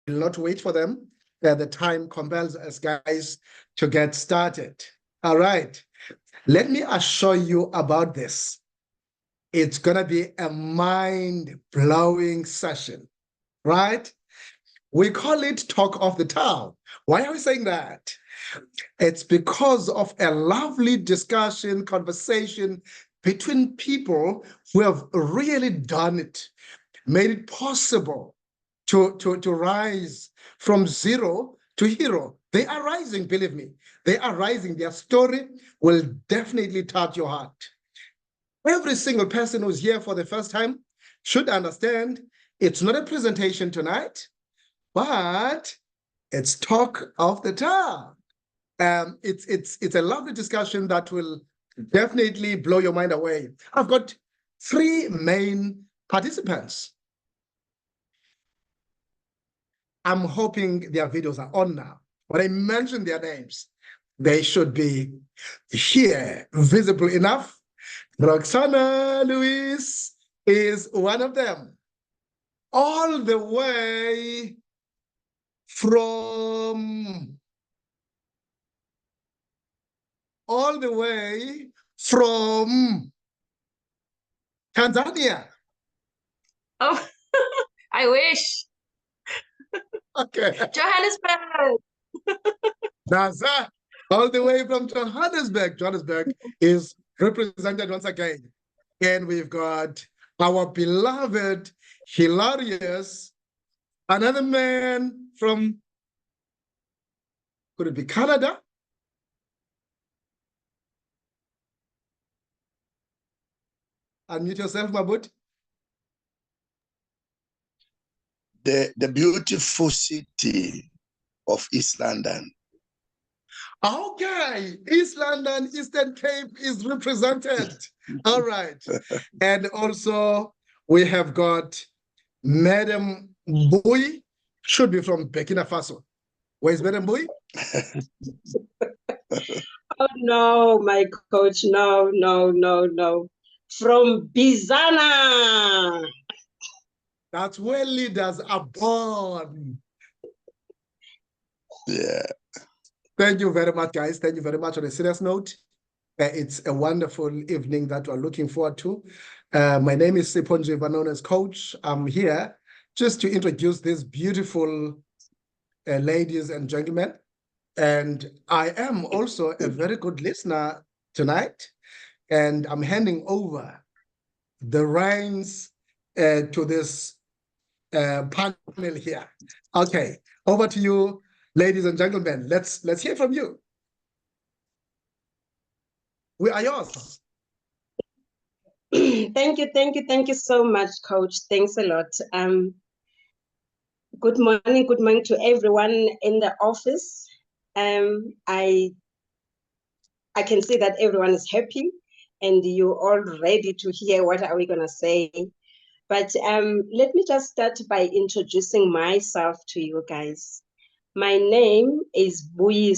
not wait for them. The time compels us, guys, to get started. All right. Let me assure you about this. It's going to be a mind-blowing session, right? We call it Talk of the Town. Why are we saying that? It's because of a lovely discussion, conversation between people who have really done it, made it possible to rise from zero to hero. They are rising, believe me. They are rising. Their story will definitely touch your heart. Every single person who's here for the first time should understand it's not a presentation tonight, but it's Talk of the Town. It's a lovely discussion that will definitely blow your mind away. I've got 3 main participants. I'm hoping their videos are on now. When I mention their names, they should be here, visible enough. Roxanne Luis is one of them. All the way from Tanzania. Oh, I wish. Okay. Johannesburg. That's that. All the way from Johannesburg. Johannesburg is represented once again. And we've got our beloved, hilarious, another man from, could it be Canada? Unmute yourself, Mabut. The beautiful city of East London. Okay, East London, Eastern Cape is represented. All right. And also we have got Madam Buyi, should be from Burkina Faso. Where's Madam Buyi? Oh, no, my coach, no. From Bizana. That's where leaders are born. Yeah. Thank you very much, guys. Thank you very much. On a serious note, it's a wonderful evening that we're looking forward to. My name is Sipho, known as Coach. I'm here just to introduce these beautiful ladies and gentlemen. And I am also a very good listener tonight. And I'm handing over the reins to this panel here. Okay, over to you, ladies and gentlemen. Let's hear from you. We are yours. Thank you so much, Coach. Thanks a lot. Good morning to everyone in the office. I can see that everyone is happy and you're all ready to hear what are we gonna say. But let me just start by introducing myself to you guys. My name is Buyi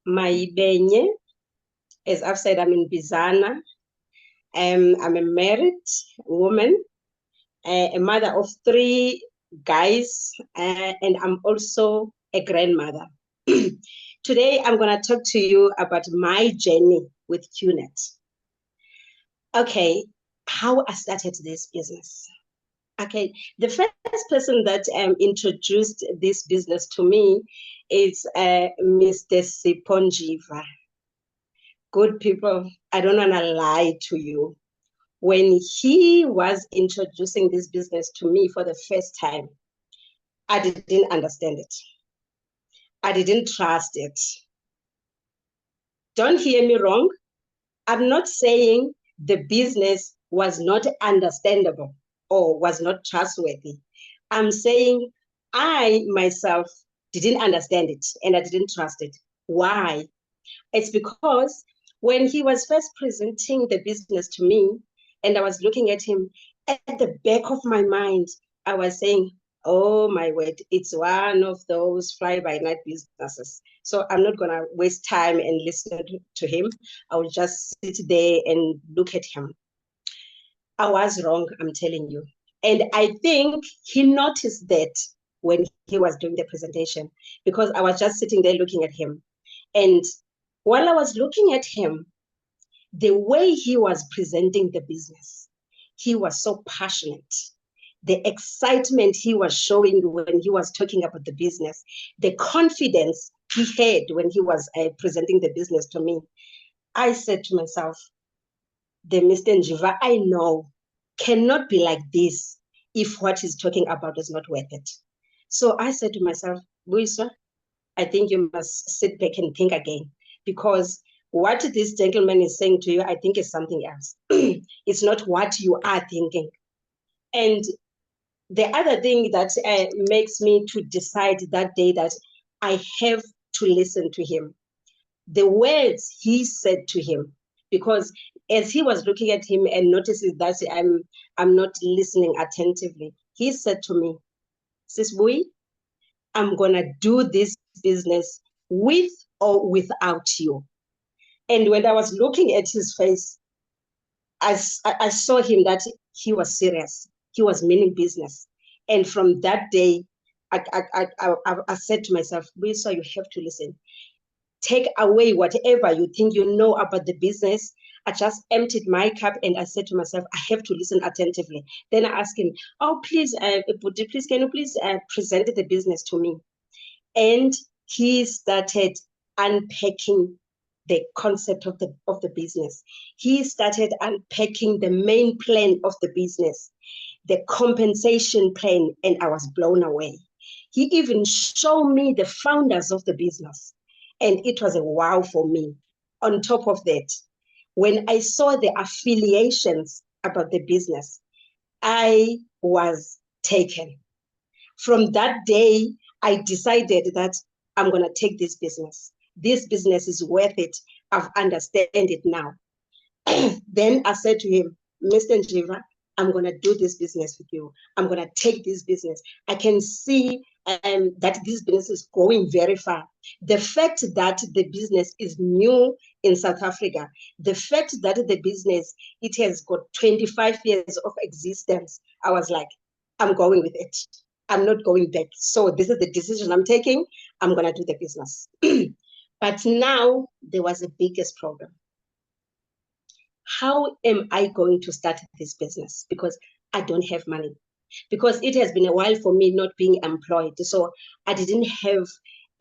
Maibenye. As I've said, I'm in Bizana. I'm a married woman, a mother of 3 guys, and I'm also a grandmother. Today, I'm going to talk to you about my journey with QNet. Okay, how I started this business. Okay, the first person that introduced this business to me is Mr Sipho. Good people, I don't want to lie to you. When he was introducing this business to me for the first time, I didn't understand it. I didn't trust it. Don't hear me wrong. I'm not saying the business was not understandable or was not trustworthy. I'm saying I myself didn't understand it and I didn't trust it. Why? It's because when he was first presenting the business to me and I was looking at him, at the back of my mind, I was saying, oh my word, it's one of those fly-by-night businesses. So I'm not going to waste time and listen to him. I will just sit there and look at him. I was wrong, I'm telling you. And I think he noticed that when he was doing the presentation, because I was just sitting there looking at him. And while I was looking at him, the way he was presenting the business, he was so passionate. The excitement he was showing when he was talking about the business, the confidence he had when he was presenting the business to me. I said to myself, the Mr. Njiva I know cannot be like this if what he's talking about is not worth it. So I said to myself, Buyi, I think you must sit back and think again, because what this gentleman is saying to you, I think is something else. It's not what you are thinking. And the other thing that makes me to decide that day that I have to listen to him, the words he said to him, because as he was looking at him and notices that I'm not listening attentively, he said to me, Sis Buyi, I'm gonna do this business with or without you. And when I was looking at his face, I saw him that he was serious. He was meaning business. And from that day, I said to myself, Buyi, you have to listen. Take away whatever you think you know about the business. I just emptied my cup and I said to myself, I have to listen attentively. Then I asked him, oh, please, Buddha, please, can you please present the business to me? And he started unpacking the concept of the business. He started unpacking the main plan of the business, the compensation plan, and I was blown away. He even showed me the founders of the business, and it was a wow for me. On top of that, when I saw the affiliations about the business, I was taken. From that day, I decided that I'm going to take this business. This business is worth it. I've understand it now. Then I said to him, Mr. Njiva, I'm going to do this business with you. I'm going to take this business. I can see that this business is going very far. The fact that the business is new in South Africa, the fact that the business, it has got 25 years of existence, I was like, I'm going with it. I'm not going back. So this is the decision I'm taking. I'm going to do the business. But now there was a biggest problem. How am I going to start this business? Because I don't have money. Because it has been a while for me not being employed. So I didn't have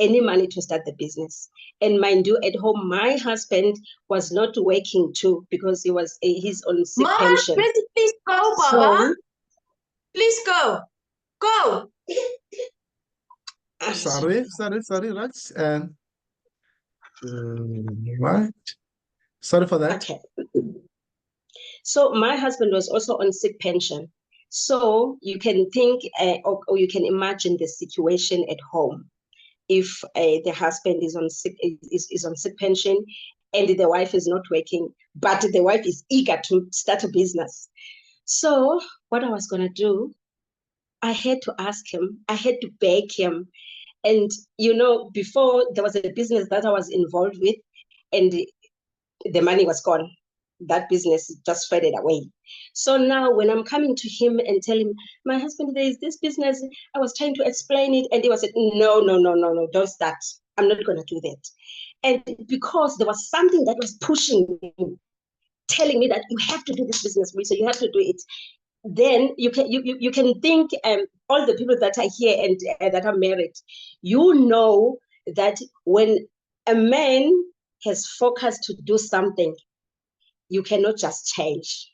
any money to start the business. And mind you, at home, my husband was not working too because he's on sick pension. Mama, please go, Baba. Please go. Go. Sorry, Rex. Right. Sorry for that. Okay. So my husband was also on sick pension. So you can think or you can imagine the situation at home. If the husband is on sick pension and the wife is not working, but the wife is eager to start a business. So what I was going to do, I had to ask him, I had to beg him. And, you know, before there was a business that I was involved with and the money was gone. That business just faded away. So now when I'm coming to him and tell him, my husband, there is this business, I was trying to explain it. And he was like, no, don't start. I'm not going to do that. And because there was something that was pushing me, telling me that you have to do this business, so you have to do it. Then you can think all the people that are here and that are married, you know that when a man has focused to do something, you cannot just change.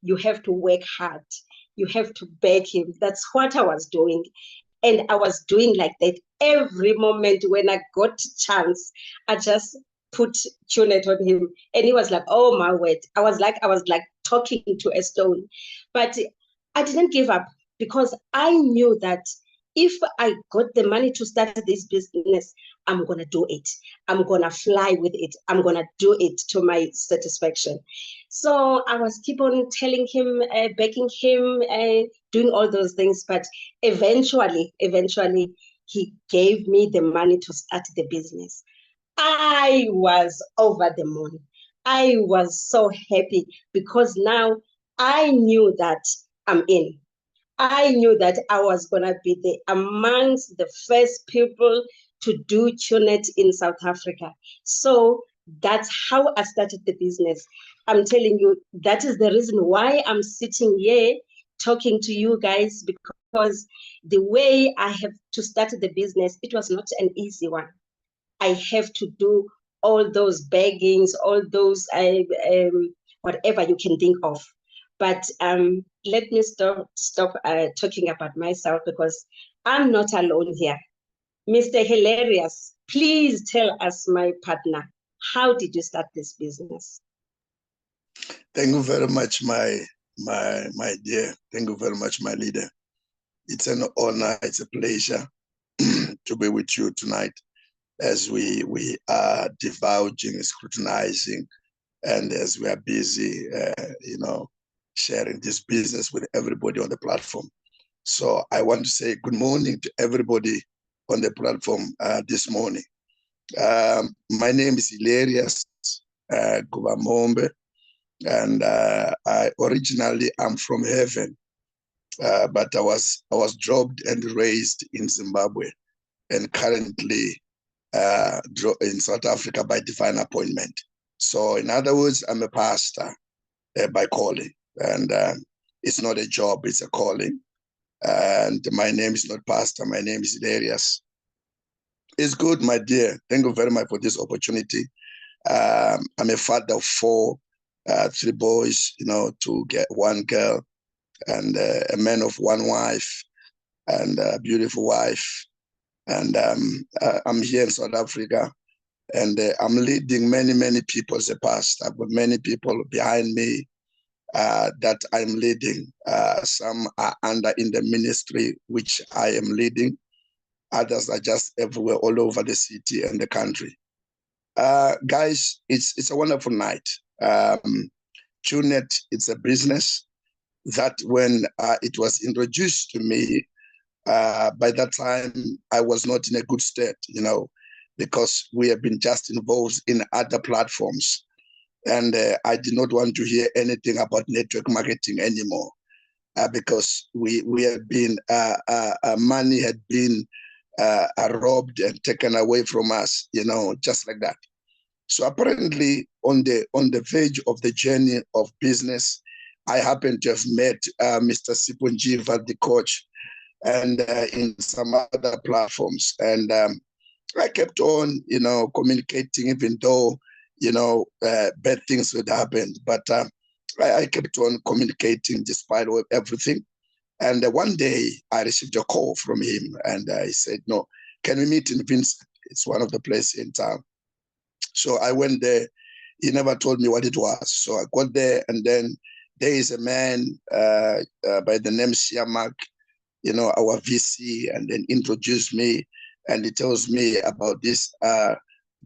You have to work hard. You have to beg him. That's what I was doing. And I was doing like that every moment when I got chance. I just put Tunet on him. And he was like, oh my word. I was like talking to a stone. But I didn't give up because I knew that if I got the money to start this business, I'm going to do it. I'm going to fly with it. I'm going to do it to my satisfaction. So I was keep on telling him, begging him, doing all those things. But eventually, he gave me the money to start the business. I was over the moon. I was so happy because now I knew that I'm in. I knew that I was going to be amongst the first people to do Tunet in South Africa. So that's how I started the business. I'm telling you, that is the reason why I'm sitting here talking to you guys, because the way I have to start the business, it was not an easy one. I have to do all those beggings, all those whatever you can think of. But let me stop talking about myself, because I'm not alone here. Mr. Hilarious, please tell us, my partner, how did you start this business? Thank you very much, my dear. Thank you very much, my leader. It's an honor, it's a pleasure to be with you tonight as we are divulging, scrutinizing, and as we are busy, sharing this business with everybody on the platform. So I want to say good morning to everybody on the platform this morning. My name is Hilarious Gubamombe, and I originally am from heaven, but I was dropped and raised in Zimbabwe, and currently in South Africa by divine appointment. So in other words, I'm a pastor by calling, and it's not a job, it's a calling. And my name is not Pastor, my name is Hilarious. It's good, my dear. Thank you very much for this opportunity. I'm a father of 4, 3 boys, to get 1 girl, and a man of 1 wife, and a beautiful wife. And I'm here in South Africa, and I'm leading many people as a pastor. I've got many people behind me that I'm leading. Some are under in the ministry, which I am leading. Others are just everywhere, all over the city and the country. Guys, it's a wonderful night. Tunet, it's a business that when it was introduced to me, by that time, I was not in a good state, because we have been just involved in other platforms. And I did not want to hear anything about network marketing anymore, because we had been, money had been robbed and taken away from us, just like that. So apparently on the verge of the journey of business, I happened to have met Mr. Sipho, the coach, and in some other platforms. And I kept on, communicating, even though, bad things would happen. But I kept on communicating despite everything. And one day I received a call from him, and he said, "No, can we meet in Vincent? It's one of the places in town." So I went there. He never told me what it was. So I got there, and then there is a man by the name Siamak, our VC, and then introduced me, and he tells me about this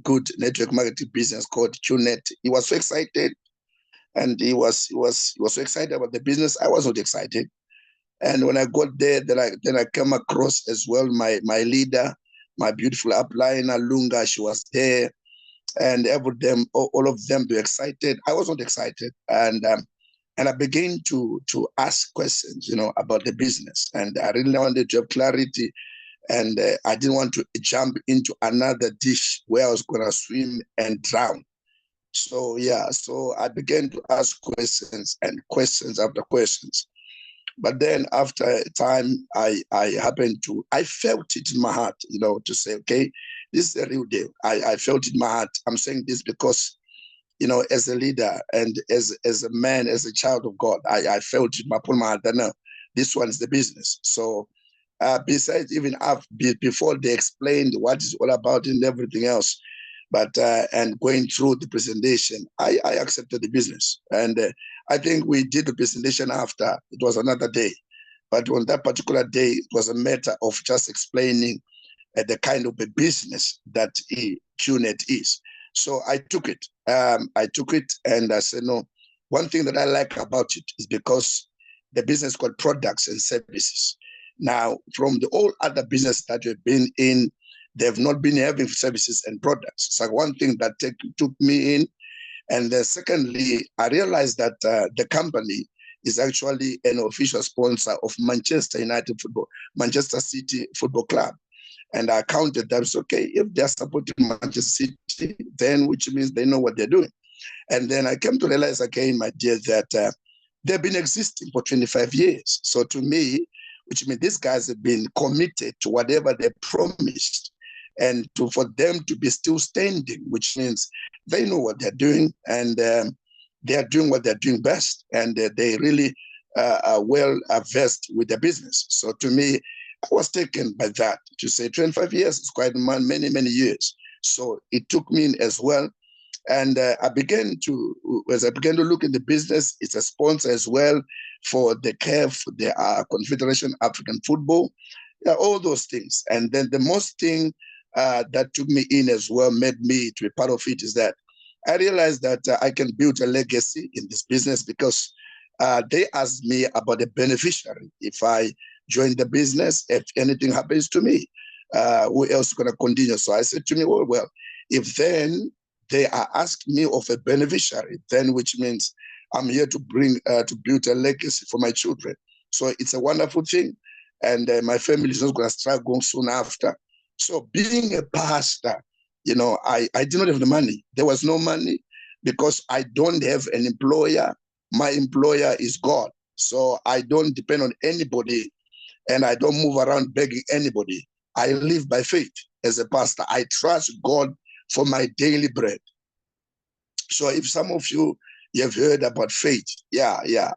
good network marketing business called Tunet. He was so excited, and he was so excited about the business. I was not excited. And when I got there, then I came across as well my leader, my beautiful upliner Lunga. She was there, and all of them were excited. I was not excited, and I began to ask questions, about the business, and I really wanted to have clarity, and I didn't want to jump into another dish where I was going to swim and drown. So so I began to ask questions and questions after questions. But then after a time, I felt it in my heart, to say, okay, this is a real deal. I felt it in my heart. I'm saying this because, as a leader and as a man, as a child of God, I felt it in my heart that no, this one is the business. So besides, even before they explained what it's all about and everything else, but and going through the presentation, I accepted the business. And I think we did the presentation after. It was another day. But on that particular day, it was a matter of just explaining the kind of a business that Tunet is. So I took it. And I said, no, one thing that I like about it is because the business called products and services. Now, from the all other business that we've been in, they've not been having services and products. So one thing that took me in. And secondly, I realized that the company is actually an official sponsor of Manchester City Football Club. And I counted that. It's okay, if they're supporting Manchester City, then which means they know what they're doing. And then I came to realize again, my dear, that they've been existing for 25 years. So to me, which means these guys have been committed to whatever they promised, and for them to be still standing, which means they know what they're doing, and they are doing what they're doing best, and they really are well versed with the business. So to me, I was taken by that. To say 25 years is quite many, many years. So it took me in as well. And as I began to look in the business, it's a sponsor as well for the CAF, the Confederation African Football, yeah, all those things. And then the most thing that took me in as well, made me to be part of it, is that I realized that I can build a legacy in this business, because they asked me about the beneficiary. If I join the business, if anything happens to me, who else is going to continue? So I said to me, well, if then they are asking me of a beneficiary, then which means I'm here to bring, to build a legacy for my children. So it's a wonderful thing. And my family is not going to struggle soon after. So being a pastor, you know, I did not have the money. There was no money because I don't have an employer. My employer is God. So I don't depend on anybody, and I don't move around begging anybody. I live by faith as a pastor. I trust God for my daily bread. So if some of you have heard about faith, yeah, here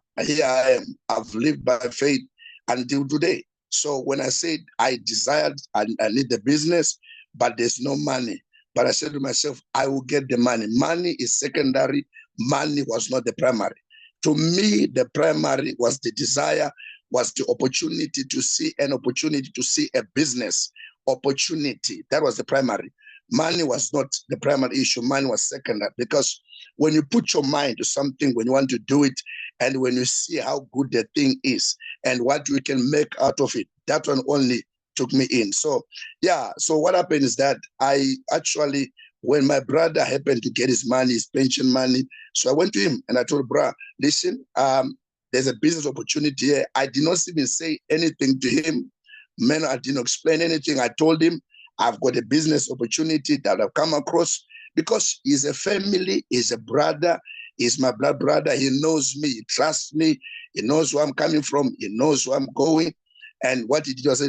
I am. I've lived by faith until today. So when I said I desired, I need the business, but there's no money. But I said to myself, I will get the money. Money is secondary. Money was not the primary. To me, the primary was the desire, was the opportunity to see an opportunity, to see a business opportunity. That was the primary. Money was not the primary issue. Money was secondary, because when you put your mind to something, when you want to do it, and when you see how good the thing is and what we can make out of it, that one only took me in. So, yeah, so what happened is that I actually, when my brother happened to get his money, his pension money, so I went to him and I told him, bro, listen, there's a business opportunity here. I did not even say anything to him. Man, I didn't explain anything. I told him, I've got a business opportunity that I've come across, because he's a family, he's a brother, he's my blood brother. He knows me, he trusts me, he knows where I'm coming from, he knows where I'm going. And what he did was,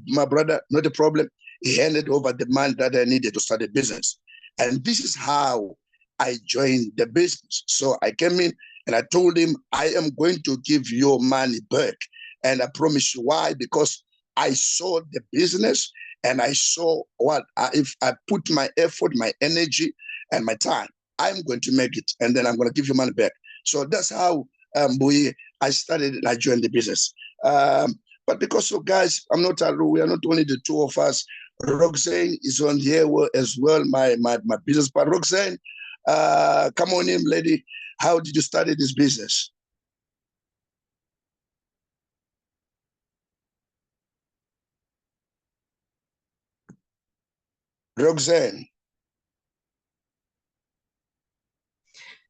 my brother, not a problem. He handed over the money that I needed to start a business. And this is how I joined the business. So I came in and I told him, I am going to give your money back. And I promise you why, because I saw the business, and I saw what, if I put my effort, my energy, and my time, I'm going to make it, and then I'm going to give you money back. So that's how, Buyi, I started and I joined the business. But because of guys, we are not only the two of us. Roxanne is on here as well, my business partner. Roxanne, come on in, lady. How did you start this business? Roxanne.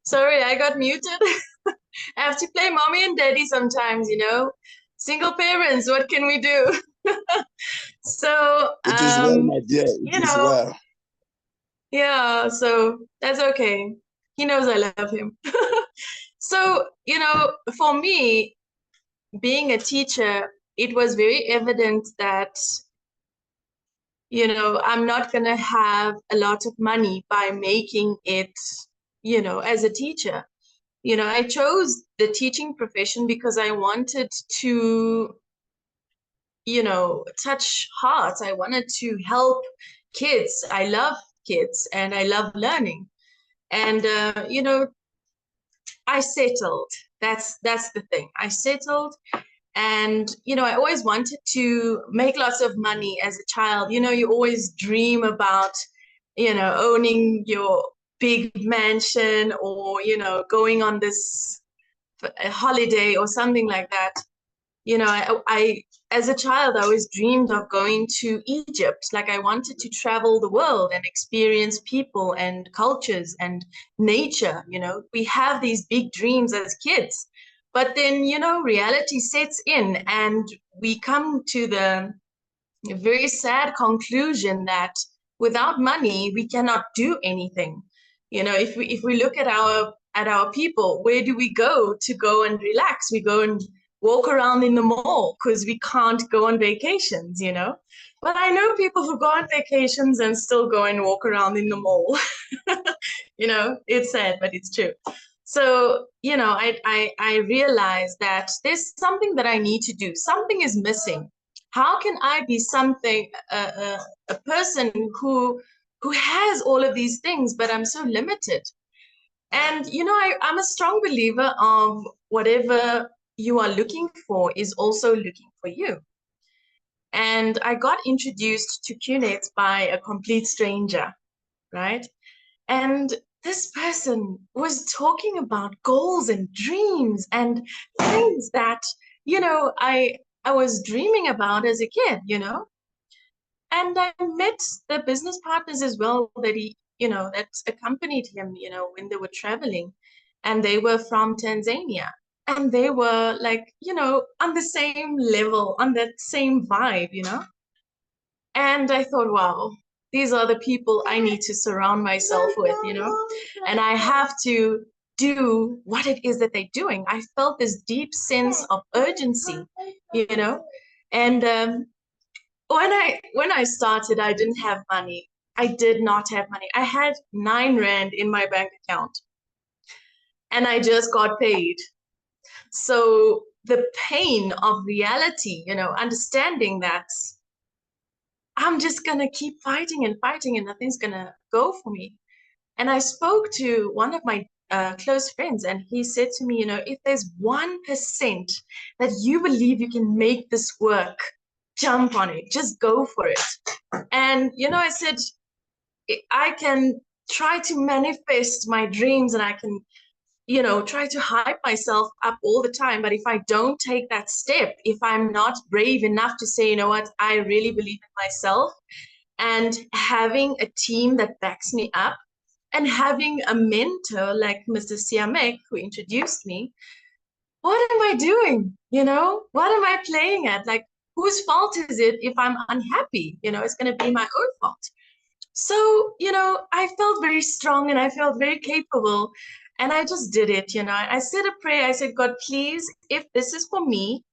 Sorry, I got muted. I have to play mommy and daddy sometimes, you know. Single parents, what can we do? So, It is well, my dear. you It is know, well. yeah, so that's okay. He knows I love him. So, you know, for me, being a teacher, it was very evident that, you know, I'm not going to have a lot of money by making it, you know, as a teacher. You know, I chose the teaching profession because I wanted to, you know, touch hearts. I wanted to help kids. I love kids and I love learning. And, you know, I settled. That's the thing. I settled. And, you know, I always wanted to make lots of money as a child. You know, you always dream about, you know, owning your big mansion, or, you know, going on this holiday or something like that. You know, I as a child, I always dreamed of going to Egypt. Like, I wanted to travel the world and experience people and cultures and nature. You know, we have these big dreams as kids. But then, you know, reality sets in and we come to the very sad conclusion that without money, we cannot do anything. You know, if we look at our people, where do we go to go and relax? We go and walk around in the mall because we can't go on vacations, you know. But I know people who go on vacations and still go and walk around in the mall. You know, it's sad, but it's true. So, you know, I realized that there's something that I need to do. Something is missing. How can I be something, a person who has all of these things, but I'm so limited? And, you know, I'm a strong believer of whatever you are looking for is also looking for you. And I got introduced to QNet by a complete stranger, right? And this person was talking about goals and dreams and things that, you know, I was dreaming about as a kid, you know. And I met the business partners as well that he, you know, that accompanied him, you know, when they were traveling. And they were from Tanzania. And they were like, you know, on the same level, on that same vibe, you know. And I thought, wow, these are the people I need to surround myself with, you know, and I have to do what it is that they're doing. I felt this deep sense of urgency, you know, and when I started, I didn't have money. I did not have money. I had 9 rand in my bank account, and I just got paid. So the pain of reality, you know, understanding that I'm just going to keep fighting and fighting and nothing's going to go for me. And I spoke to one of my close friends and he said to me, you know, if there's 1% that you believe you can make this work, jump on it, just go for it. And, you know, I said, I can try to manifest my dreams and I can, you know, try to hype myself up all the time. But if I don't take that step, if I'm not brave enough to say, you know what, I really believe in myself, and having a team that backs me up, and having a mentor like Mr. Siamek, who introduced me, what am I doing? You know, what am I playing at? Like, whose fault is it if I'm unhappy? You know, it's going to be my own fault. So, you know, I felt very strong and I felt very capable. And I just did it, you know. I said a prayer. I said, God, please, if this is for me,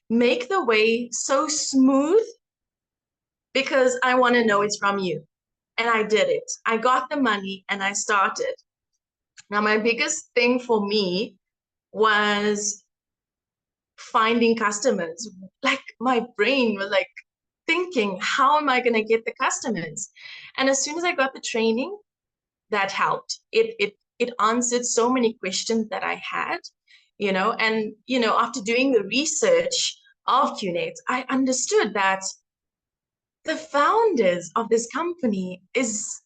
make the way so smooth because I want to know it's from you. And I did it. I got the money and I started. Now, my biggest thing for me was finding customers. Like my brain was like thinking, how am I going to get the customers? And as soon as I got the training, that helped. It answered so many questions that I had, you know, and you know, after doing the research of QNet, I understood that the founders of this company is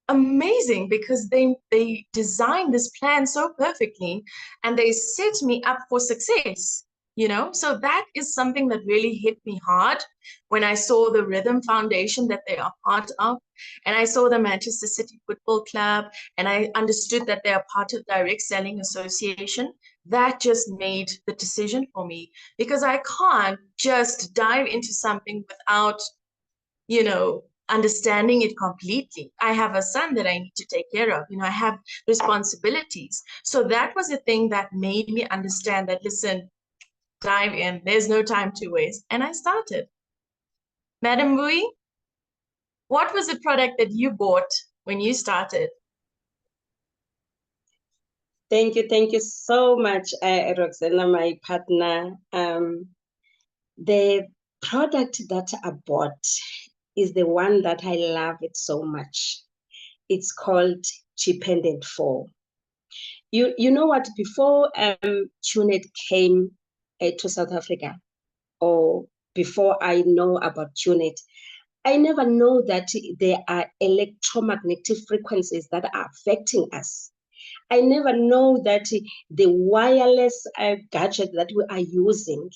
amazing because they designed this plan so perfectly and they set me up for success, you know. So that is something that really hit me hard when I saw the Rhythm Foundation that they are part of, and I saw the Manchester City Football Club, and I understood that they are part of Direct Selling Association. That just made the decision for me because I can't just dive into something without, you know, understanding it completely. I have a son that I need to take care of. You know, I have responsibilities. So that was a thing that made me understand that, listen, dive in. There's no time to waste. And I started. Madam Buyi, what was the product that you bought when you started? Thank you so much, Roxanne, my partner. The product that I bought is the one that I love it so much. It's called Dependent 4. You know what? Before QNet came to South Africa, or before I know about QNet, I never know that there are electromagnetic frequencies that are affecting us. I never know that the wireless gadget that we are using,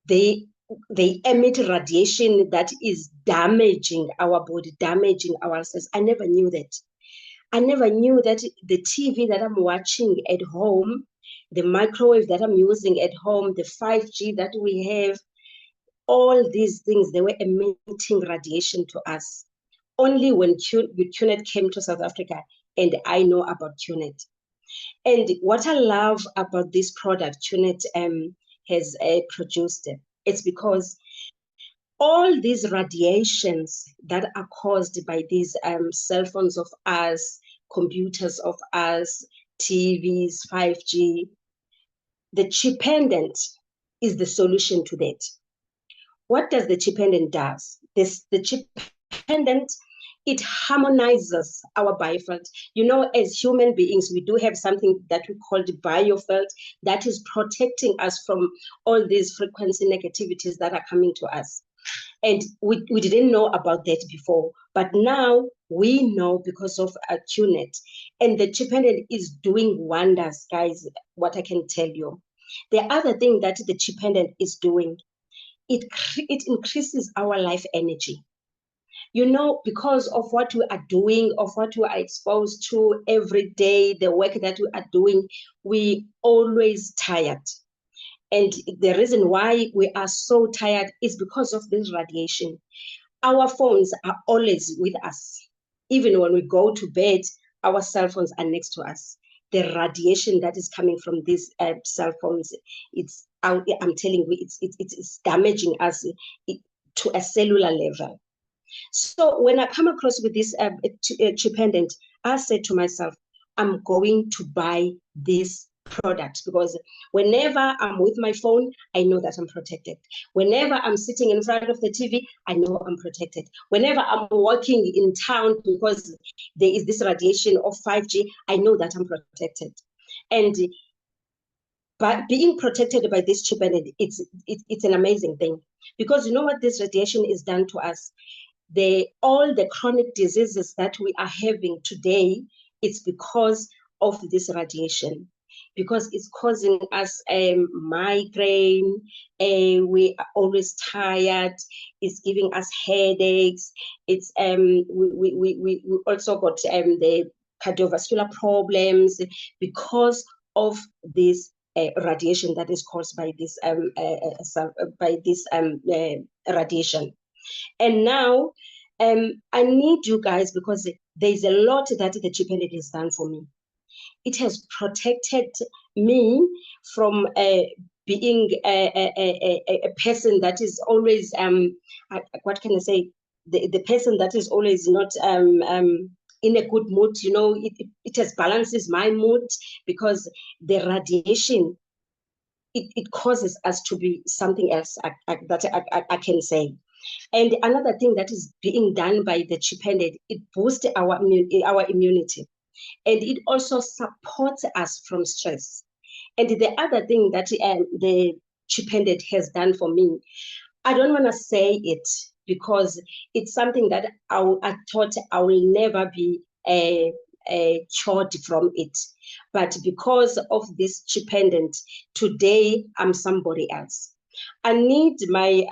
they emit radiation that is damaging our body, damaging our cells. I never knew that. I never knew that the TV that I'm watching at home the microwave that I'm using at home, the 5G that we have, all these things, they were emitting radiation to us. Only when QNet came to South Africa, and I know about QNet. And what I love about this product QNet has produced, it's because all these radiations that are caused by these cell phones of us, computers of us, TVs, 5G, the chip pendant is the solution to that. What does the chip pendant does? The chip pendant, it harmonizes our biofilm. You know, as human beings, we do have something that we call the biofilm that is protecting us from all these frequency negativities that are coming to us. And we didn't know about that before, but now we know because of QNet. And the chip pendant is doing wonders, guys, what I can tell you. The other thing that the chip pendant is doing, it increases our life energy. You know, because of what we are doing, of what we are exposed to every day, the work that we are doing, we always tired. And the reason why we are so tired is because of this radiation. Our phones are always with us. Even when we go to bed, our cell phones are next to us. The radiation that is coming from these cell phones, I'm telling you, it's damaging us to a cellular level. So when I come across with this chip pendant, I said to myself, I'm going to buy this product because whenever I'm with my phone, I know that I'm protected. Whenever I'm sitting in front of the TV, I know I'm protected. Whenever I'm walking in town because there is this radiation of 5G, I know that I'm protected. And by being protected by this chip pendant, it's an amazing thing because you know what this radiation is done to us? All the chronic diseases that we are having today, it's because of this radiation, because it's causing us migraine, we are always tired, it's giving us headaches, it's we also got the cardiovascular problems because of this radiation that is caused by this radiation. And now I need you guys because there's a lot that the chip pendant has done for me. It has protected me from being a person that is always, what can I say, the person that is always not in a good mood. You know, it has balances my mood because the radiation, it causes us to be something else that I can say. And another thing that is being done by the chip pendant, it boosts our immunity. And it also supports us from stress. And the other thing that the chip pendant has done for me, I don't want to say it because it's something that I thought I will never be cured from it. But because of this chip pendant, today I'm somebody else. I need my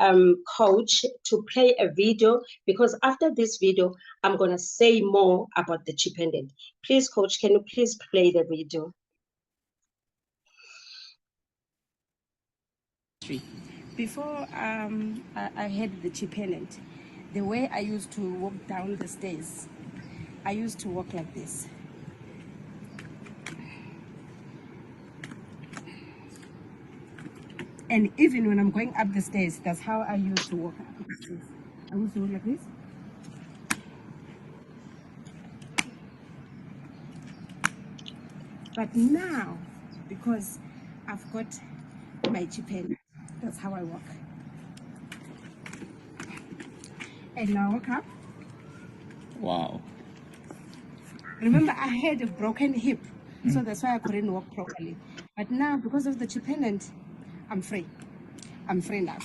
coach to play a video because after this video, I'm going to say more about the chip pendant. Please, coach, can you please play the video? Before I had the chip pendant, the way I used to walk down the stairs, I used to walk like this. And even when I'm going up the stairs, that's how I used to walk up the stairs. I used to walk like this. But now, because I've got my chip pendant, that's how I walk. And now I walk up. Wow. Remember, I had a broken hip, so that's why I couldn't walk properly. But now, because of the chip pendant, I'm free. I'm free now.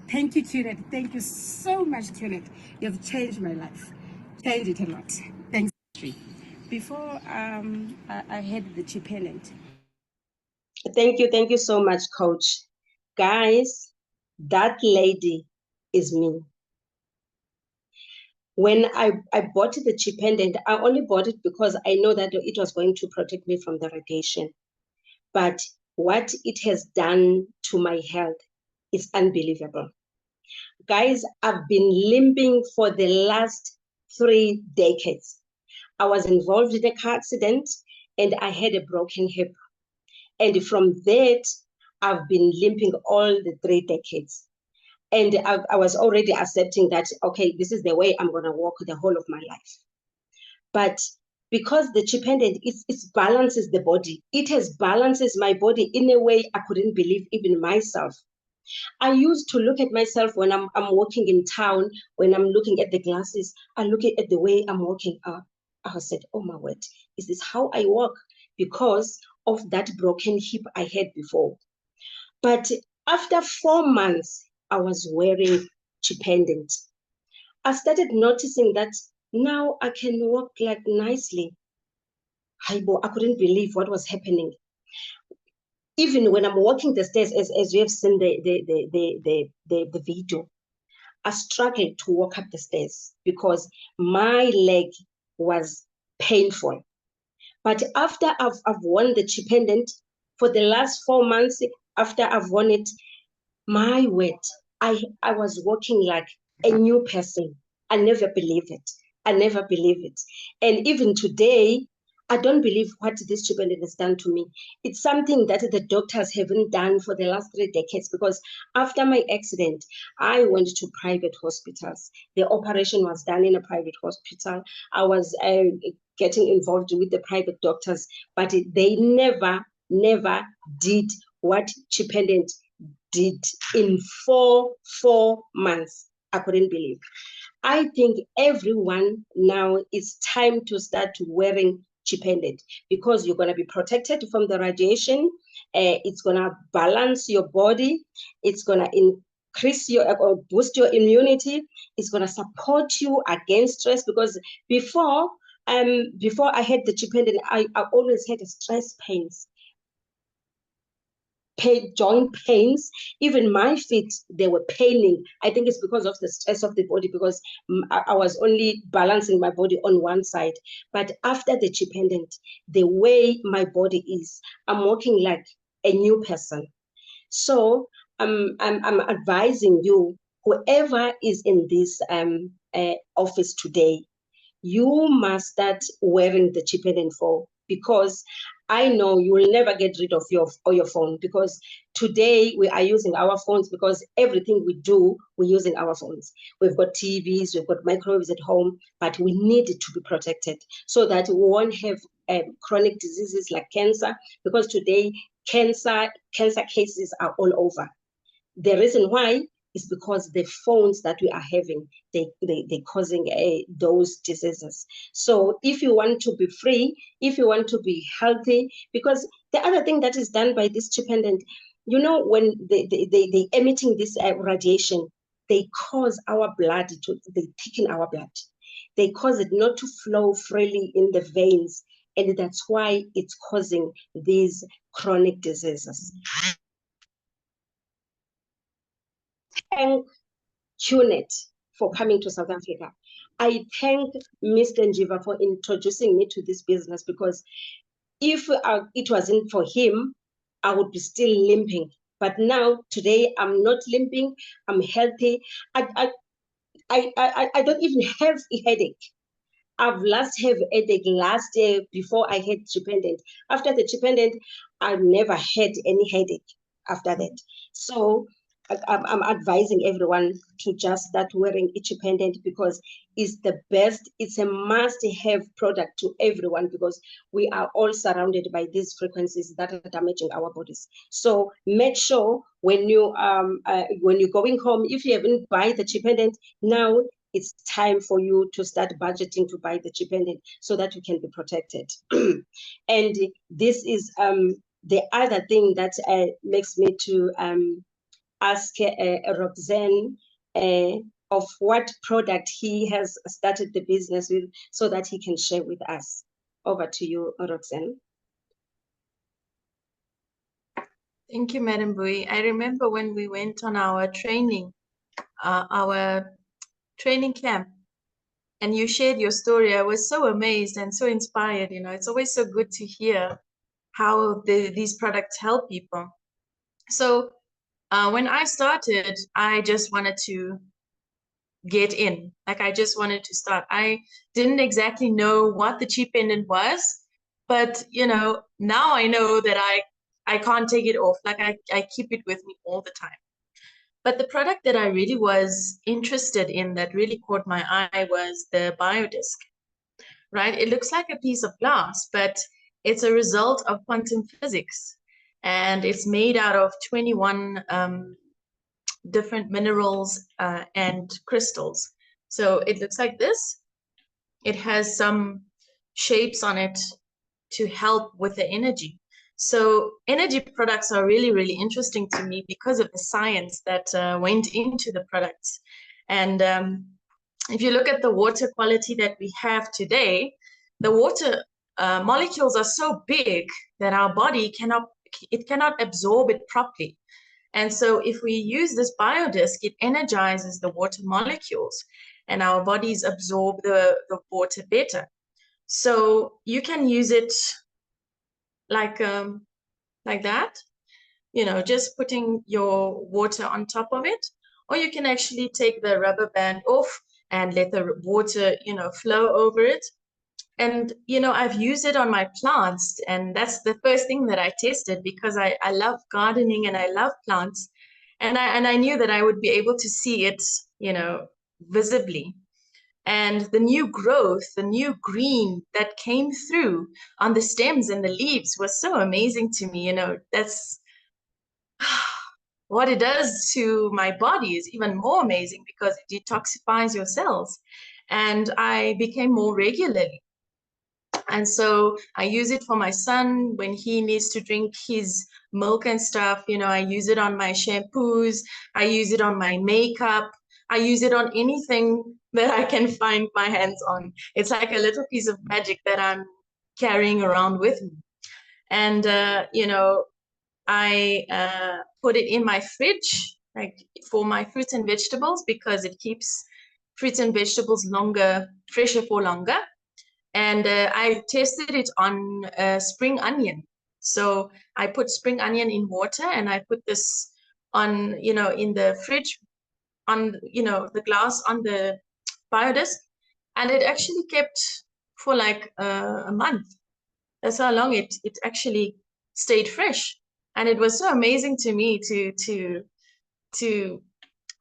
Thank you, QNet. Thank you so much, QNet. You've changed my life. Changed it a lot. Thanks. Before I had the chip pendant. Thank you so much, coach. Guys, that lady is me. When I bought the chip pendant, I only bought it because I know that it was going to protect me from the radiation. But what it has done to my health is unbelievable. Guys, I've been limping for the last 3 decades. I was involved in a car accident and I had a broken hip. And from that, I've been limping all the 3 decades. And I was already accepting that, okay, this is the way I'm going to walk the whole of my life. But because the chip pendant, it balances the body. It has balances my body in a way I couldn't believe even myself. I used to look at myself when I'm walking in town, when I'm looking at the glasses, I look at the way I'm walking up. I said, oh my word, is this how I walk? Because of that broken hip I had before. But after 4 months, I was wearing chip pendant. I started noticing that now I can walk like nicely. I couldn't believe what was happening. Even when I'm walking the stairs, as you have seen the video, I struggled to walk up the stairs because my leg was painful. But after I've worn the chip pendant, for the last 4 months, after I've worn it, my word, I was walking like a new person. I never believe it. I never believe it. And even today, I don't believe what this chip pendant has done to me. It's something that the doctors haven't done for the last 3 decades, because after my accident, I went to private hospitals. The operation was done in a private hospital. I was getting involved with the private doctors, but they never did what chip pendant did in four months. I couldn't believe. I think everyone now, it's time to start wearing chip pendant, because you're going to be protected from the radiation. It's going to balance your body. It's going to increase your or boost your immunity. It's going to support you against stress, because before I had the chip pendant, I always had stress pains. Joint pains, even my feet, they were paining. I think it's because of the stress of the body, because I was only balancing my body on one side. But after the chip pendant, the way my body is, I'm walking like a new person. So I'm advising you, whoever is in this office today, you must start wearing the chip pendant because I know you will never get rid of your phone, because today we are using our phones, because everything we do, we're using our phones. We've got TVs, we've got microwaves at home, but we need it to be protected so that we won't have chronic diseases like cancer, because today cancer cases are all over. The reason why is because the phones that we are having, they're causing those diseases. So if you want to be free, if you want to be healthy, because the other thing that is done by this chip pendant, you know, when they emitting this radiation, they cause our blood they thicken our blood. They cause it not to flow freely in the veins, and that's why it's causing these chronic diseases. Thank QNet for coming to South Africa. I thank Mr. Njiva for introducing me to this business, because if it wasn't for him, I would be still limping. But now, today, I'm not limping. I'm healthy. I don't even have a headache. I've last had a headache last year before I had chip pendant. After the chip pendant, I never had any headache after that. So I'm advising everyone to just start wearing a chip pendant, because it's the best. It's a must-have product to everyone, because we are all surrounded by these frequencies that are damaging our bodies. So make sure when you're going home, if you haven't buy the chip pendant now, it's time for you to start budgeting to buy the chip pendant so that you can be protected. And this is the other thing that makes me to ask Roxanne of what product he has started the business with, so that he can share with us. Over to you, Roxanne. Thank you, Madam Buyi. I remember when we went on our training camp, and you shared your story. I was so amazed and so inspired. You know, it's always so good to hear how these products help people. So when I started, I just wanted to get in. Like, I just wanted to start. I didn't exactly know what the cheap pendant was, but now I know that I can't take it off. Like, I keep it with me all the time. But the product that I really was interested in, that really caught my eye, was the biodisc, right? It looks like a piece of glass, but it's a result of quantum physics. And it's made out of 21 different minerals and crystals. So it looks like this. It has some shapes on it to help with the energy. So energy products are really, really interesting to me because of the science that went into the products. And if you look at the water quality that we have today, the water molecules are so big that our body cannot absorb it properly. And so if we use this biodisc, it energizes the water molecules and our bodies absorb the water better. So you can use it like that, just putting your water on top of it, or you can actually take the rubber band off and let the water, flow over it. And, I've used it on my plants, and that's the first thing that I tested because I love gardening and I love plants. And I knew that I would be able to see it, visibly. And the new growth, the new green that came through on the stems and the leaves was so amazing to me. That's what it does to my body is even more amazing because it detoxifies your cells. And I became more regularly. And so I use it for my son when he needs to drink his milk and stuff. I use it on my shampoos. I use it on my makeup. I use it on anything that I can find my hands on. It's like a little piece of magic that I'm carrying around with me. And, I put it in my fridge, like for my fruits and vegetables, because it keeps fruits and vegetables fresher for longer. And I tested it on spring onion. So I put spring onion in water and I put this on, in the fridge, on, the glass on the biodisc. And it actually kept for like a month. That's how long it actually stayed fresh. And it was so amazing to me to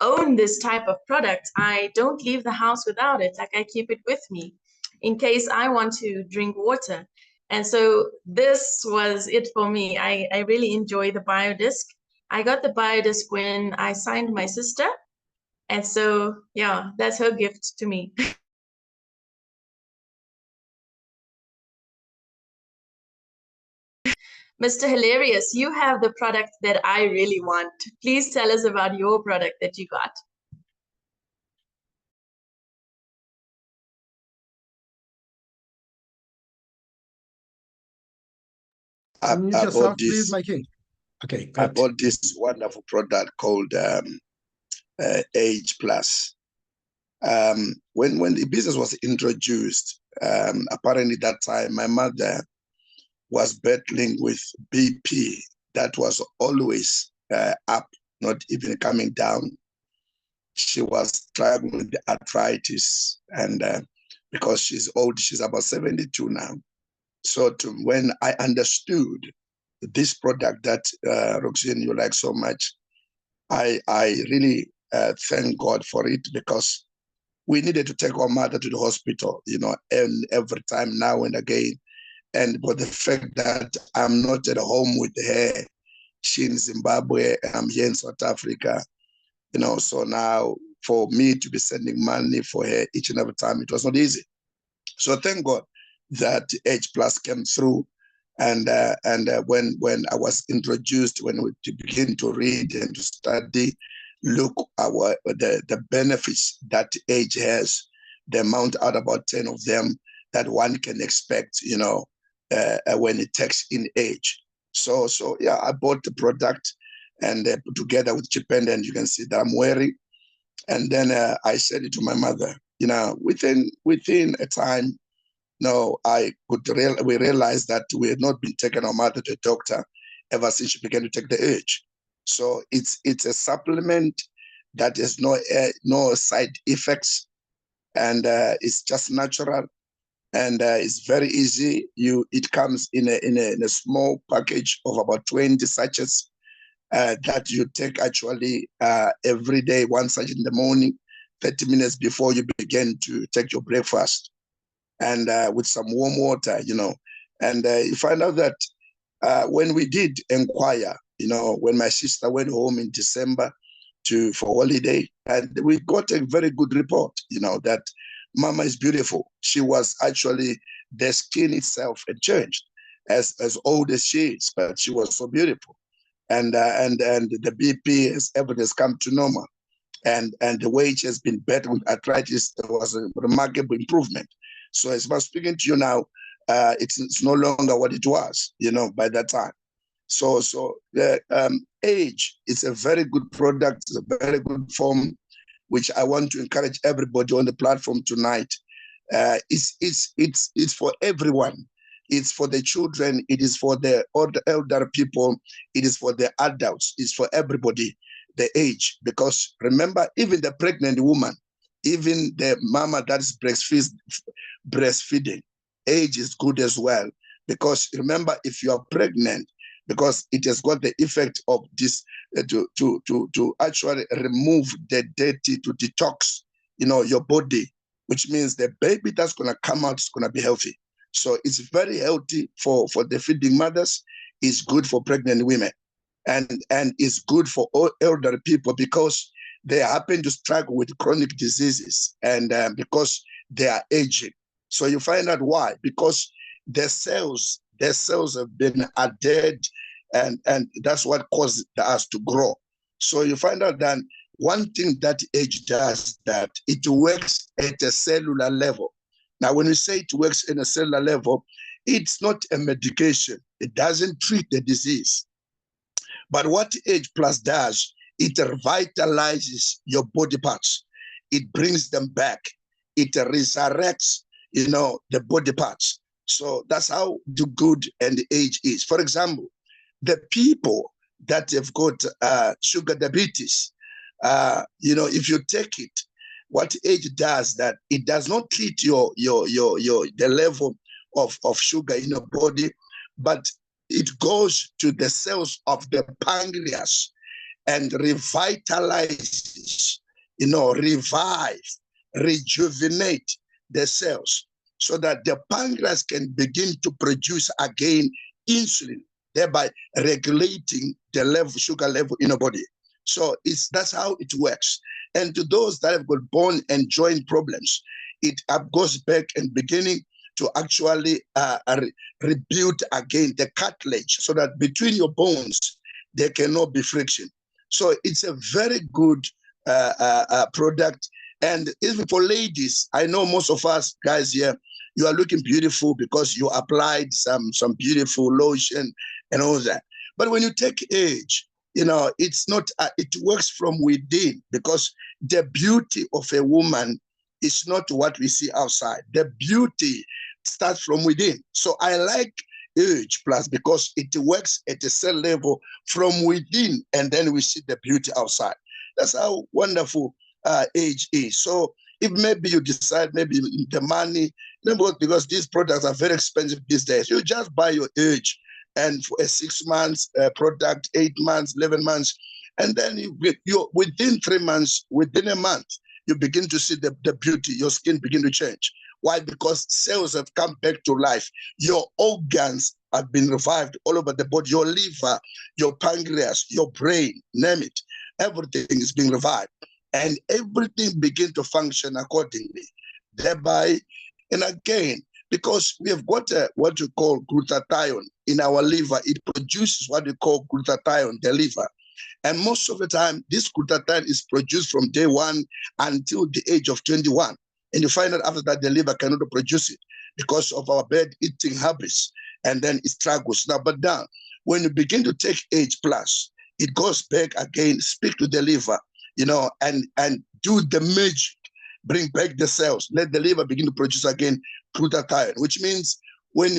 own this type of product. I don't leave the house without it. Like, I keep it with me in case I want to drink water. And so this was it for me. I really enjoy the biodisc. I got the biodisc when I signed my sister. And so, yeah, that's her gift to me. Mr. Hilarious, you have the product that I really want. Please tell us about your product that you got. Unmute yourself, please, Mikey. Okay, good. I bought this wonderful product called Age Plus. When the business was introduced, apparently that time my mother was battling with BP that was always up, not even coming down. She was struggling with the arthritis, and because she's old, she's about 72 now. So when I understood this product that Roxanne, you like so much, I really thank God for it, because we needed to take our mother to the hospital, and every time now and again. And for the fact that I'm not at home with her, she's in Zimbabwe, and I'm here in South Africa, so now for me to be sending money for her each and every time, it was not easy. So thank God that H Plus came through. And when I was introduced, when we begin to read and to study, look the benefits that age has, the amount out about 10 of them that one can expect, when it takes in age. So yeah, I bought the product, and together with chip pendant, you can see that I'm wearing. And then I said it to my mother, within a time, No, we realized that we had not been taking our mother to a doctor ever since she began to take the urge. So it's a supplement that has no side effects, and it's just natural, and it's very easy. It comes in a small package of about 20 sachets that you take actually every day, one sachet in the morning, 30 minutes before you begin to take your breakfast, and with some warm water, and you find out that when we did inquire, when my sister went home in December for holiday, and we got a very good report, that Mama is beautiful. She was actually, the skin itself had changed, as old as she is, but she was so beautiful, and the BP has come to normal, and the weight has been better with arthritis. There was a remarkable improvement. So as I'm speaking to you now, it's no longer what it was, by that time. So the age is a very good product, it's a very good form, which I want to encourage everybody on the platform tonight. It's for everyone. It's for the children. It is for the elder people. It is for the adults. It's for everybody, the age. Because remember, even the pregnant woman, even the mama that is breastfeeding, age is good as well. Because remember, if you are pregnant, because it has got the effect of this to actually remove the dirty, to detox, your body, which means the baby that's going to come out is going to be healthy. So it's very healthy for the feeding mothers. It's good for pregnant women, and it's good for all elderly people because they happen to struggle with chronic diseases, and because they are aging. So you find out why, because their cells have been dead, and that's what causes us to grow. So you find out that one thing that age does, that it works at a cellular level. Now, when we say it works in a cellular level, it's not a medication. It doesn't treat the disease. But what Age Plus does, it revitalizes your body parts. It brings them back. It resurrects, the body parts. So that's how the good and the age is. For example, the people that have got sugar diabetes, if you take it, what age does, that it does not treat the level of sugar in your body, but it goes to the cells of the pancreas and revitalizes, revive, rejuvenate the cells, so that the pancreas can begin to produce again insulin, thereby regulating the sugar level in your body. So that's how it works. And to those that have got bone and joint problems, it goes back and beginning to actually rebuild again the cartilage, so that between your bones, there cannot be friction. So it's a very good product. And even for ladies, I know most of us guys here, you are looking beautiful because you applied some beautiful lotion and all that. But when you take age, it's not, it works from within, because the beauty of a woman is not what we see outside. The beauty starts from within. So I like Age Plus because it works at a cell level from within, and then we see the beauty outside. That's how wonderful age is. So if maybe you decide, maybe the money, because these products are very expensive these days, you just buy your age, and for a 6 months product, 8 months, 11 months, and then you within 3 months, within a month, you begin to see the beauty. Your skin begin to change. Why? Because cells have come back to life. Your organs have been revived all over the body. Your liver, your pancreas, your brain, name it. Everything is being revived. And everything begins to function accordingly. Thereby, and again, because we have got what we call glutathione in our liver, it produces what we call glutathione, the liver. And most of the time, this glutathione is produced from day 1 until the age of 21. And you find out after that, the liver cannot produce it because of our bad eating habits. And then it struggles. Now, but now, when you begin to take Age Plus, it goes back again, speak to the liver, and do the magic. bring back the cells, let the liver begin to produce again glutathione, which means when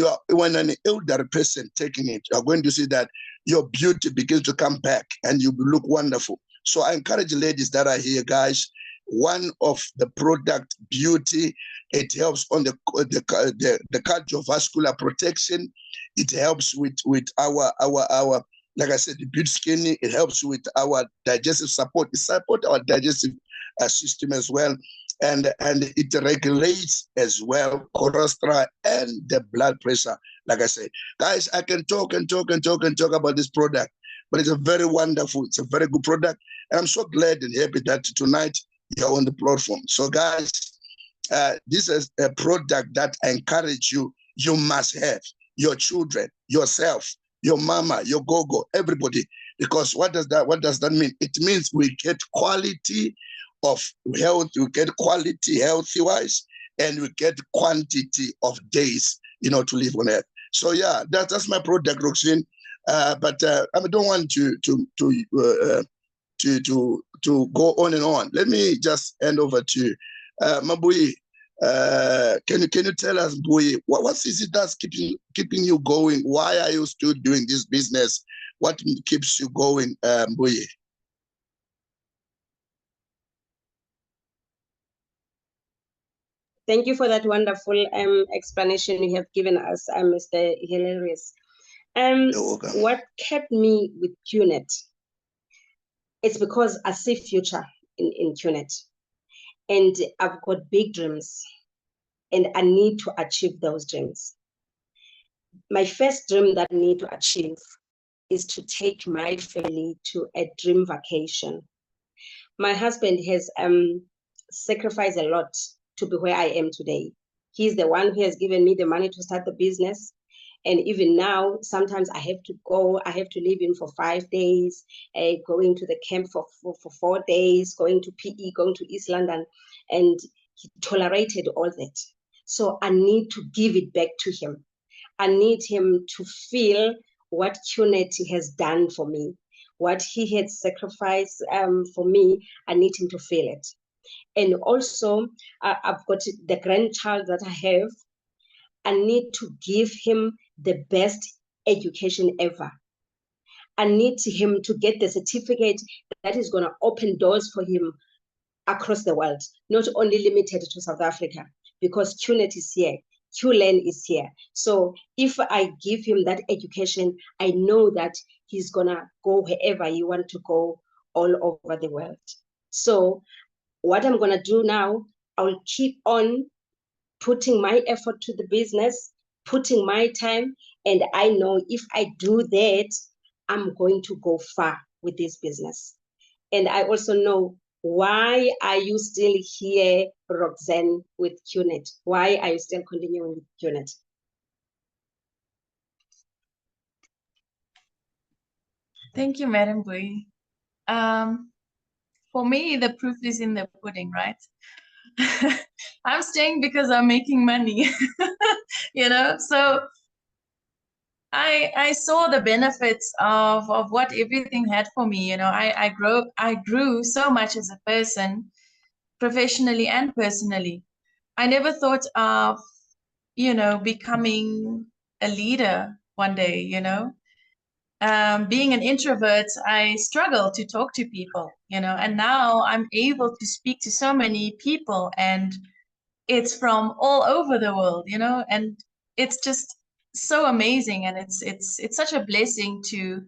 an elderly person taking it, you're going to see that your beauty begins to come back and you look wonderful. So I encourage ladies that are here, guys, one of the product beauty, it helps on the cardiovascular protection. It helps with our like I said, the beauty skin. It helps with our digestive support. It supports our digestive system as well, and it regulates as well cholesterol and the blood pressure. Like I said, guys, I can talk and talk and talk and talk about this product, but it's a very wonderful, it's a very good product, and I'm so glad and happy that tonight you're on the platform. So, guys, this is a product that I encourage you. You must have your children, yourself, your mama, your gogo, everybody. Because what does that mean? It means we get quality of health, we get quality healthy-wise, and we get quantity of days, to live on earth. So yeah, that's my product, Roxanne. But I don't want to go on and on. Let me just hand over to Buyi. Can you tell us, Buyi, what is it that's keeping you going? Why are you still doing this business? What keeps you going, Buyi? Thank you for that wonderful explanation you have given us, Mr. Hilarious. What kept me with QNet? It's because I see future in QNet, and I've got big dreams, and I need to achieve those dreams. My first dream that I need to achieve is to take my family to a dream vacation. My husband has sacrificed a lot to be where I am today. He's the one who has given me the money to start the business. And even now, sometimes I have to leave him for 5 days, going to the camp for 4 days, going to PE, going to East London, and he tolerated all that. So I need to give it back to him. I need him to feel what QNet has done for me, what he had sacrificed for me. I need him to feel it. And also, I've got the grandchild that I have. I need to give him the best education ever. I need him to get the certificate that is going to open doors for him across the world, not only limited to South Africa, because QNet is here, QLearn is here. So if I give him that education, I know that he's going to go wherever he wants to go all over the world. So what I'm going to do now, I'll keep on putting my effort to the business, putting my time, and I know if I do that, I'm going to go far with this business. And I also know, why are you still here, Roxanne, with QNet? Why are you still continuing with QNet? Thank you, Madam Buyi. For me, the proof is in the pudding, right? I'm staying because I'm making money, so I saw the benefits of what everything had for me. I grew so much as a person, professionally and personally. I never thought of, becoming a leader one day, being an introvert, I struggle to talk to people, and now I'm able to speak to so many people, and it's from all over the world, and it's just so amazing. And it's such a blessing to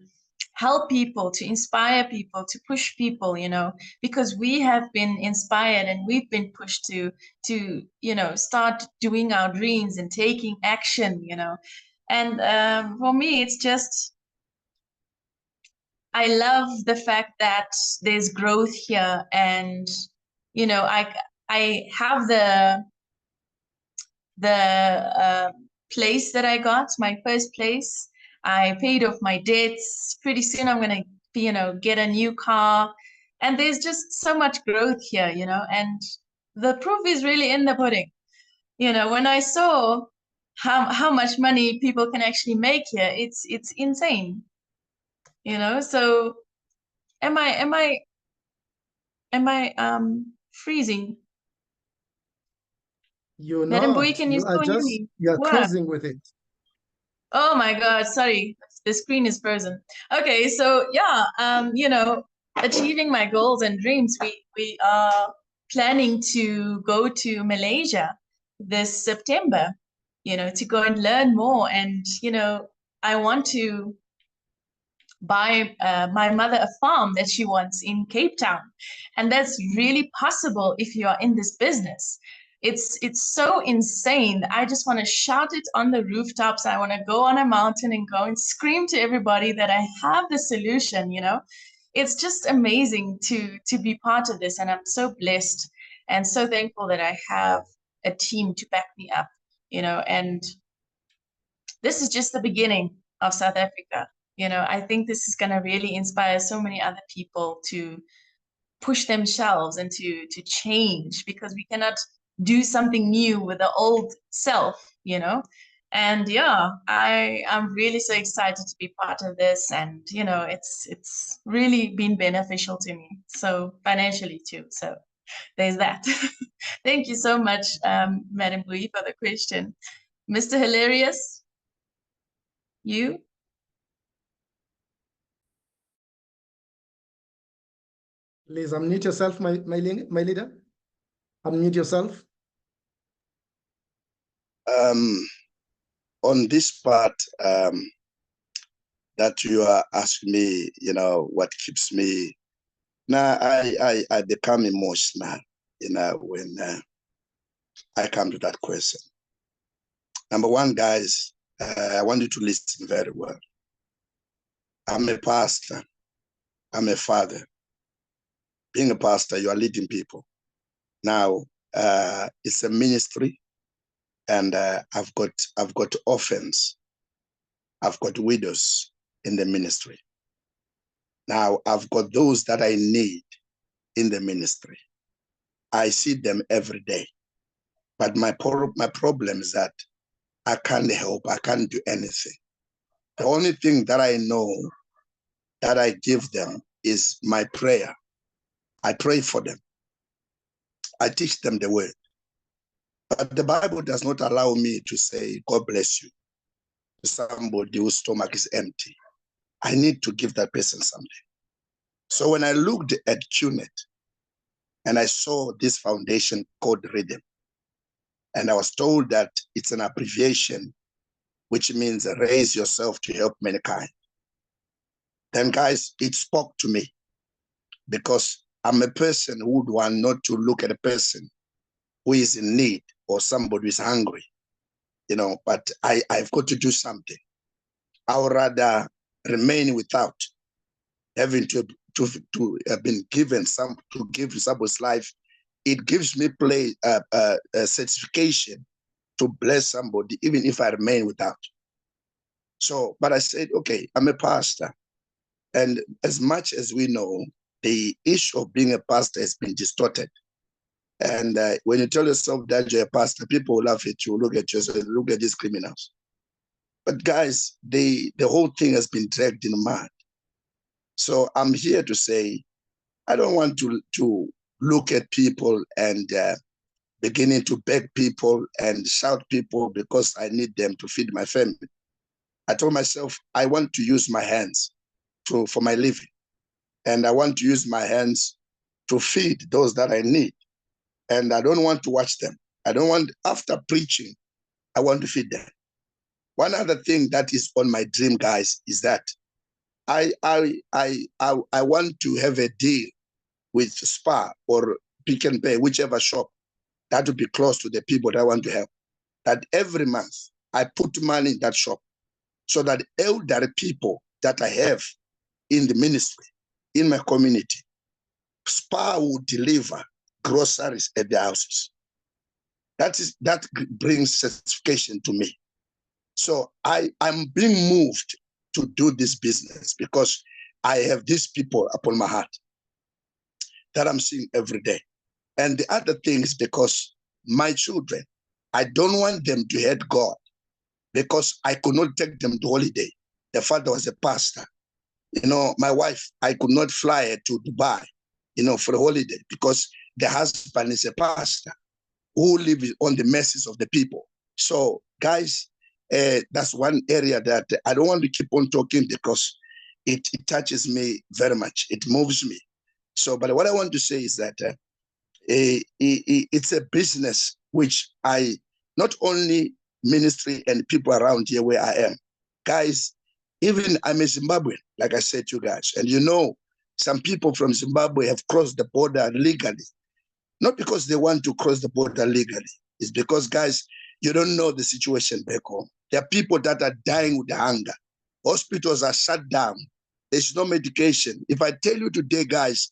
help people, to inspire people, to push people, because we have been inspired and we've been pushed to start doing our dreams and taking action, and for me, it's just, I love the fact that there's growth here, and I have the place that I got, my first place. I paid off my debts. Pretty soon I'm gonna get a new car, and there's just so much growth here, and the proof is really in the pudding. When I saw how much money people can actually make here, it's insane. So am I freezing? You're Madam Buyi, not. can you still hear me? You're What? cruising with it. Oh my God, sorry. The screen is frozen. Okay, so yeah, you know, achieving my goals and dreams, we are planning to go to Malaysia this September, you know, to go and learn more. And, you know, I want to buy my mother a farm that she wants in Cape Town. And that's really possible if you are in this business. It's so insane. I just want to shout it on the rooftops. I want to go on a mountain and go and scream to everybody that I have the solution, you know. It's just amazing to be part of this, and I'm so blessed and so thankful that I have a team to back me up, you know. And this is just the beginning of South Africa. You know, I think this is going to really inspire so many other people to push themselves and to change, because we cannot do something new with the old self, you know. And yeah, I'm really so excited to be part of this, and you know, it's really been beneficial to me, so financially too. So there's that. Thank you so much, Madam Buyi, for the question. Mr. Hilarious, you? Please unmute yourself, my leader. Unmute yourself. On this part that you are asking me, you know, what keeps me now, I become emotional, you know, when I come to that question. Number one, guys, I want you to listen very well. I'm a pastor. I'm a father. Being a pastor, you are leading people. Now, it's a ministry, and I've got orphans. I've got widows in the ministry. Now, I've got those that I need in the ministry. I see them every day. But my problem is that I can't help. I can't do anything. The only thing that I know that I give them is my prayer. I pray for them. I teach them the word. But the Bible does not allow me to say, God bless you, to somebody whose stomach is empty. I need to give that person something. So when I looked at QNet and I saw this foundation called Rhythm, and I was told that it's an abbreviation, which means raise yourself to help mankind. Then guys, it spoke to me, because I'm a person who would want not to look at a person who is in need or somebody who is hungry, you know, but I've got to do something. I would rather remain without having to have been given to give to somebody's life. It gives me a certification to bless somebody, even if I remain without. So, but I said, okay, I'm a pastor. And as much as we know, the issue of being a pastor has been distorted. And when you tell yourself that you're a pastor, people will laugh at you, look at you, say, look at these criminals. But guys, the whole thing has been dragged in mud. So I'm here to say, I don't want to look at people and beginning to beg people and shout people because I need them to feed my family. I told myself, I want to use my hands for my living. And I want to use my hands to feed those that I need. And I don't want to watch them. I don't want, after preaching, I want to feed them. One other thing that is on my dream, guys, is that I want to have a deal with Spar or Pick and Pay, whichever shop that would be close to the people that I want to help. That every month I put money in that shop so that elderly people that I have in the ministry, in my community, Spar will deliver groceries at their houses. That brings satisfaction to me. So I'm being moved to do this business because I have these people upon my heart that I'm seeing every day. And the other thing is because my children, I don't want them to hate God because I could not take them to holiday. The father was a pastor. You know, my wife, I could not fly her to Dubai, you know, for a holiday because the husband is a pastor. who live on the masses of the people. So, guys, that's one area that I don't want to keep on talking because it touches me very much. It moves me. So, but what I want to say is that it's a business which I, not only ministry and people around here where I am, guys, even I'm a Zimbabwean, like I said to you guys, and you know, some people from Zimbabwe have crossed the border legally, not because they want to cross the border legally. It's because, guys, you don't know the situation back home. There are people that are dying with hunger. Hospitals are shut down. There's no medication. If I tell you today, guys,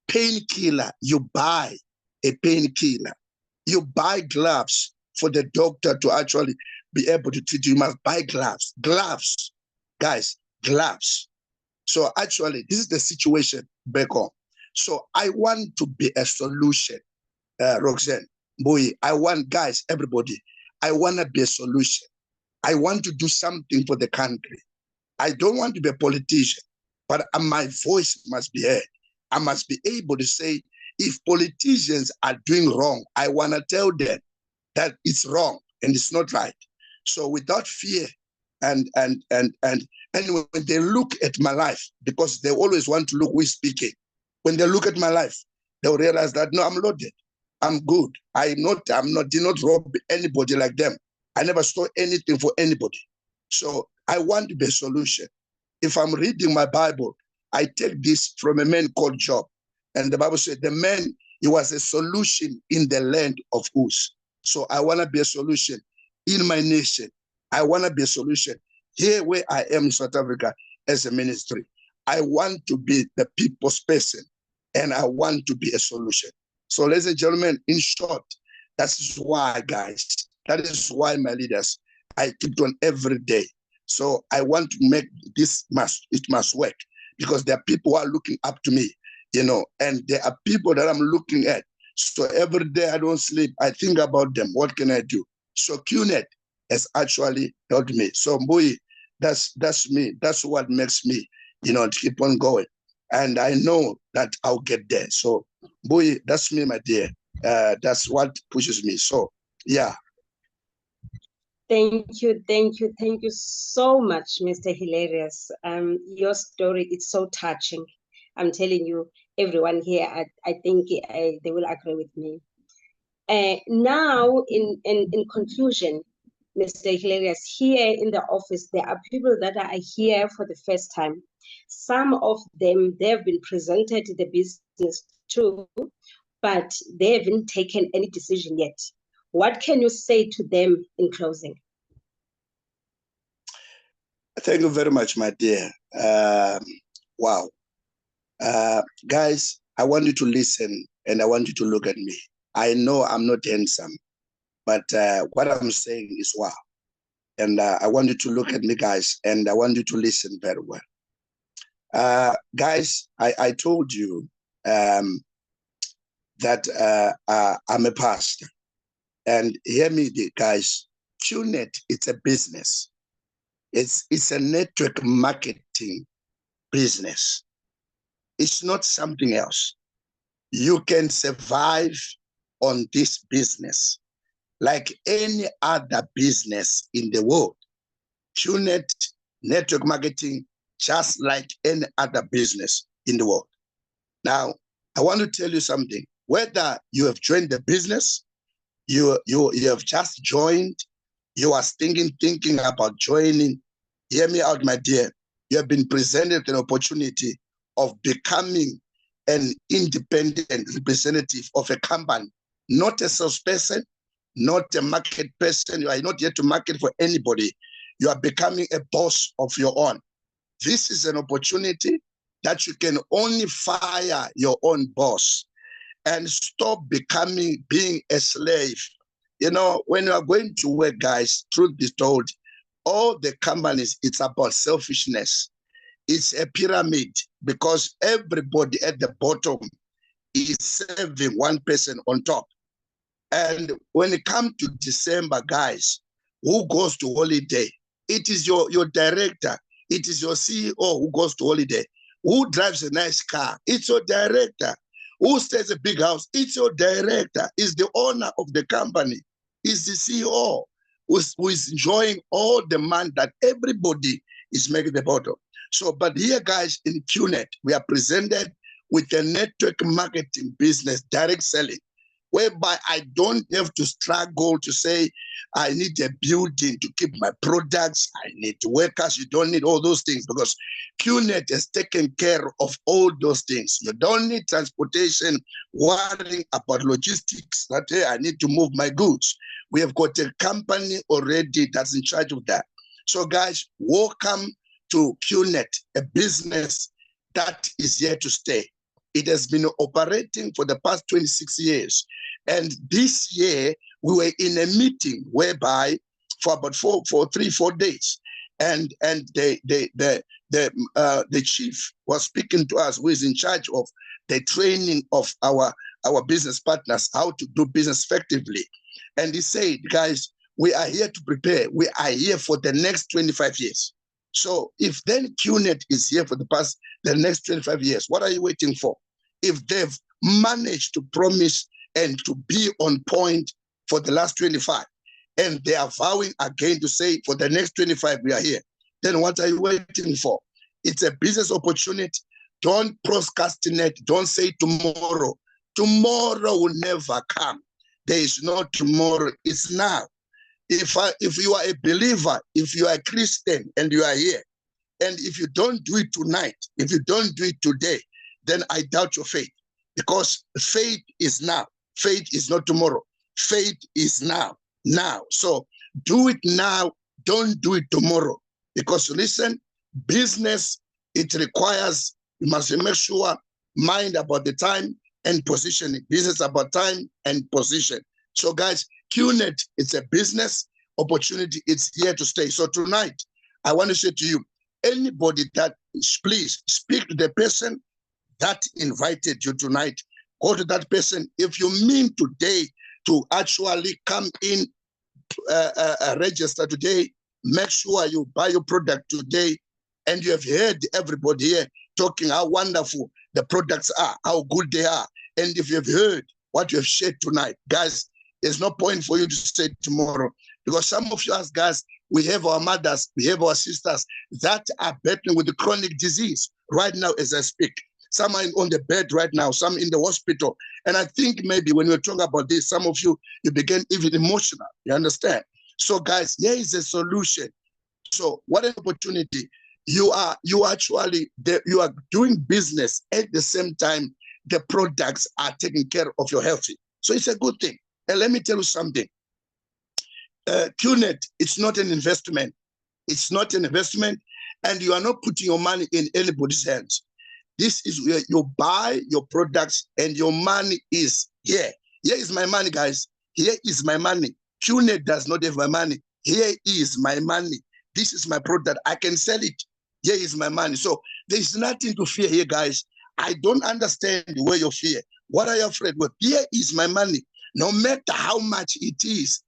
painkiller, you buy a painkiller. You buy gloves for the doctor to actually be able to treat you. You must buy gloves. Gloves, guys, gloves. So actually, this is the situation back home. So I want to be a solution, Roxanne, Buyi. I want, guys, everybody, I want to be a solution. I want to do something for the country. I don't want to be a politician, but my voice must be heard. I must be able to say, if politicians are doing wrong, I want to tell them that it's wrong and it's not right. So without fear and when they look at my life, because they always want to look who is speaking. When they look at my life, they'll realize that no, I'm loaded. I'm good. did not rob anybody like them. I never stole anything for anybody. So I want to be a solution. If I'm reading my Bible, I take this from a man called Job. And the Bible said the man, he was a solution in the land of Uz. So I want to be a solution in my nation. I want to be a solution here where I am in South Africa as a ministry. I want to be the people's person and I want to be a solution. So ladies and gentlemen, in short, that's why, guys, that is why my leaders, I keep on every day. So I want to make this it must work because there are people who are looking up to me, you know, and there are people that I'm looking at. So every day I don't sleep. I think about them. What can I do? So QNet has actually helped me. So Buyi, that's me. That's what makes me, you know, to keep on going. And I know that I'll get there. So Buyi, that's me, my dear. That's what pushes me. So yeah. Thank you so much, Mr. Hilarious. Your story is so touching. I'm telling you, everyone here, I think they will agree with me. Now, in conclusion, Mr. Hilarious, here in the office, there are people that are here for the first time. Some of them, they have been presented the business too, but they haven't taken any decision yet. What can you say to them in closing? Thank you very much, my dear. Wow. Guys, I want you to listen and I want you to look at me. I know I'm not handsome, but what I'm saying is wow. And I want you to look at me, guys, and I want you to listen very well. Guys, I told you that I'm a pastor. And hear me, guys, QNet, it's a business. It's a network marketing business. It's not something else. You can survive on this business like any other business in the world. QNet, network marketing, just like any other business in the world. Now, I want to tell you something. Whether you have joined the business, you have just joined, you are thinking about joining, hear me out, my dear. You have been presented an opportunity of becoming an independent representative of a company, not a salesperson, not a market person. You are not yet to market for anybody. You are becoming a boss of your own. This is an opportunity that you can only fire your own boss and stop being a slave. You know, when you are going to work, guys, truth be told, all the companies, it's about selfishness. It's a pyramid because everybody at the bottom is serving one person on top. And when it comes to December, guys, who goes to holiday? It is your director. It is your CEO who goes to holiday. Who drives a nice car? It's your director. Who stays a big house? It's your director, is the owner of the company, is the CEO, who is enjoying all the money that everybody is making the bottom. So, but here, guys, in QNet, we are presented with a network marketing business, direct selling, whereby I don't have to struggle to say, I need a building to keep my products, I need workers. You don't need all those things because QNet has taken care of all those things. You don't need transportation, worrying about logistics, that, hey, I need to move my goods. We have got a company already that's in charge of that. So, guys, welcome to QNet, a business that is here to stay. It has been operating for the past 26 years. And this year, we were in a meeting whereby for about 4 days, and the chief was speaking to us, who is in charge of the training of our business partners, how to do business effectively. And he said, guys, we are here to prepare. We are here for the next 25 years. So if then QNet is here for the next 25 years, what are you waiting for? If they've managed to promise and to be on point for the last 25, and they are vowing again to say for the next 25 we are here, then what are you waiting for? It's a business opportunity. Don't procrastinate. Don't say tomorrow. Tomorrow will never come. There is no tomorrow. It's now. If you are a believer, if you are a Christian and you are here, and if you don't do it tonight, if you don't do it today, then I doubt your faith, because faith is now. Faith is not tomorrow. Faith is now. Now. So do it now. Don't do it tomorrow. Because listen, business, it requires, you must make sure, mind about the time and positioning. Business about time and position. So guys, QNet, it's a business opportunity. It's here to stay. So tonight, I want to say to you, anybody that, please speak to the person that invited you tonight. Go to that person. If you mean today to actually come in, register today, make sure you buy your product today. And you have heard everybody here talking how wonderful the products are, how good they are. And if you have heard what you have shared tonight, guys, there's no point for you to say tomorrow, because some of us guys, we have our mothers, we have our sisters that are battling with the chronic disease right now as I speak. Some are on the bed right now, some in the hospital. And I think maybe when we're talking about this, some of you begin even emotional, you understand? So guys, here is a solution. So what an opportunity. You are doing business at the same time the products are taking care of your health. So it's a good thing. And let me tell you something. QNet, it's not an investment. It's not an investment, and you are not putting your money in anybody's hands. This is where you buy your products and your money is here. Here is my money, guys. Here is my money. QNet does not have my money. Here is my money. This is my product. I can sell it. Here is my money. So there's nothing to fear here, guys. I don't understand where you fear. What are you afraid with? Here is my money. No matter how much it is,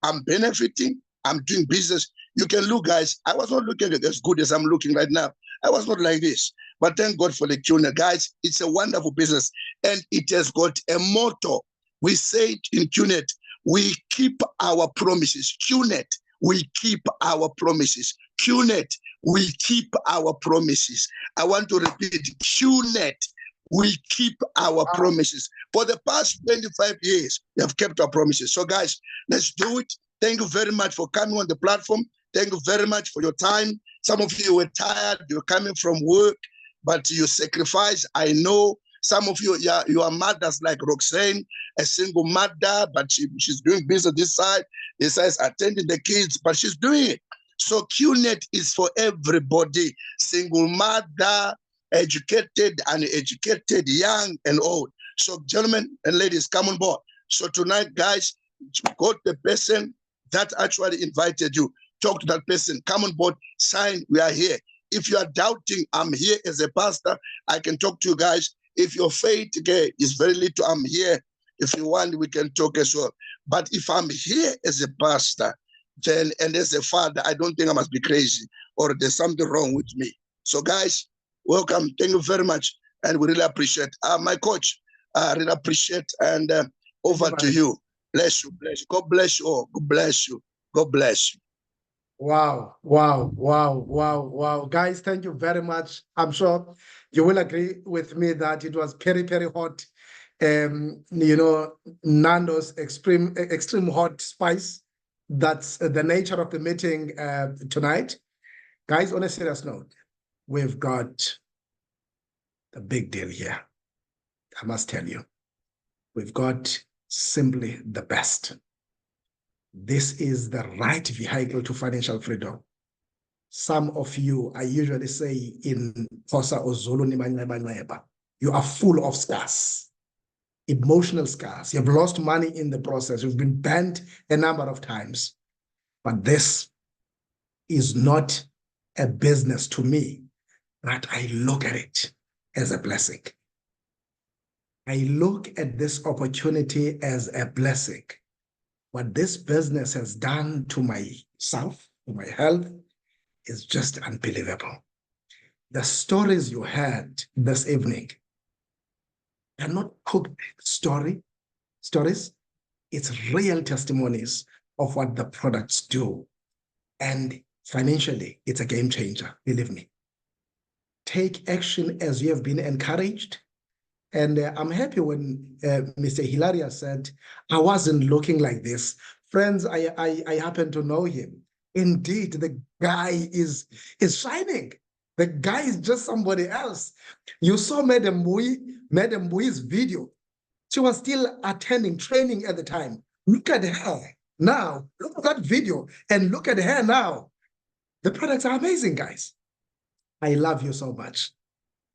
I'm benefiting. I'm doing business. You can look, guys. I was not looking as good as I'm looking right now. I was not like this. But thank God for the QNet. Guys, it's a wonderful business. And it has got a motto. We say it in QNet, we keep our promises. QNet, we keep our promises. QNet, we keep our promises. I want to repeat, QNet, we keep our promises. For the past 25 years, we have kept our promises. So guys, let's do it. Thank you very much for coming on the platform. Thank you very much for your time. Some of you were tired, you're coming from work, but you sacrifice. I know some of you, you are mothers like Roxanne, a single mother, but she's doing business this side is attending the kids, but she's doing it. So QNet is for everybody, single mother, educated, uneducated, young and old. So gentlemen and ladies, come on board. So tonight, guys, go to the person that actually invited you. Talk to that person. Come on board. Sign. We are here. If you are doubting, I'm here as a pastor. I can talk to you guys. If your faith is very little, I'm here. If you want, we can talk as well. But if I'm here as a pastor, then and as a father, I don't think I must be crazy or there's something wrong with me. So guys, welcome. Thank you very much. and we really appreciate. My coach, I really appreciate, and over to you. Bless you, bless you. God bless you all. God bless you. God bless you. Wow, wow, wow, wow, wow. Guys, thank you very much. I'm sure you will agree with me that it was very, very hot. You know, Nando's extreme hot spice. That's the nature of the meeting tonight. Guys, on a serious note, we've got the big deal here. I must tell you, we've got simply the best. This is the right vehicle to financial freedom. Some of you, I usually say in Xhosa or Zulu, you are full of scars, emotional scars. You've lost money in the process. You've been banned a number of times. But this is not a business to me, but I look at it as a blessing. I look at this opportunity as a blessing. What this business has done to myself, to my health, is just unbelievable. The stories you heard this evening are not cooked stories. It's real testimonies of what the products do. And financially, it's a game changer, believe me. Take action as you have been encouraged. And I'm happy when Mr. Hilaria said, I wasn't looking like this. Friends, I happen to know him. Indeed, the guy is shining. The guy is just somebody else. You saw Madam Buyi's video. She was still attending training at the time. Look at her now. Look at that video and look at her now. The products are amazing, guys. I love you so much.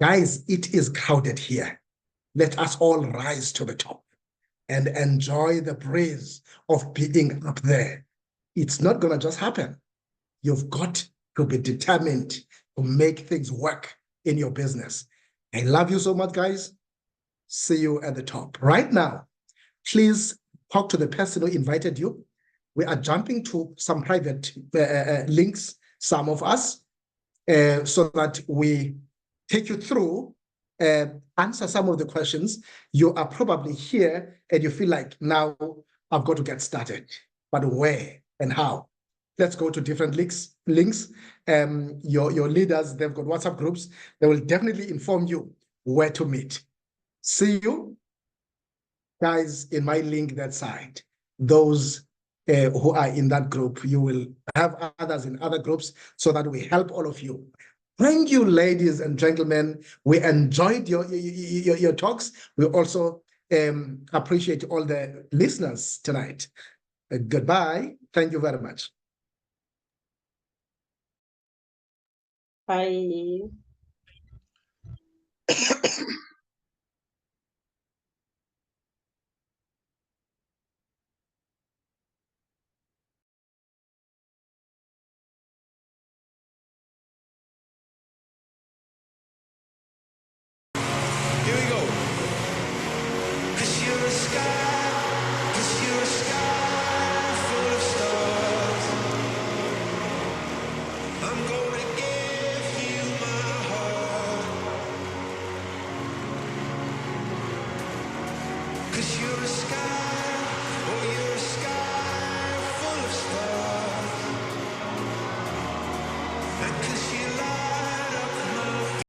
Guys, it is crowded here. Let us all rise to the top and enjoy the breeze of being up there. It's not going to just happen. You've got to be determined to make things work in your business. I love you so much, guys. See you at the top. Right now, please talk to the person who invited you. We are jumping to some private links, some of us, so that we take you through, answer some of the questions. You are probably here and you feel like, now I've got to get started. But where and how? Let's go to different links. Your leaders, they've got WhatsApp groups. They will definitely inform you where to meet. See you guys in my link that side. Those who are in that group, you will have others in other groups so that we help all of you. Thank you, ladies and gentlemen. We enjoyed your talks. We also appreciate all the listeners tonight. Goodbye. Thank you very much. Bye. Here we go. 'Cause you're a sky full of stars. I'm gonna give you my heart. 'Cause you're a sky.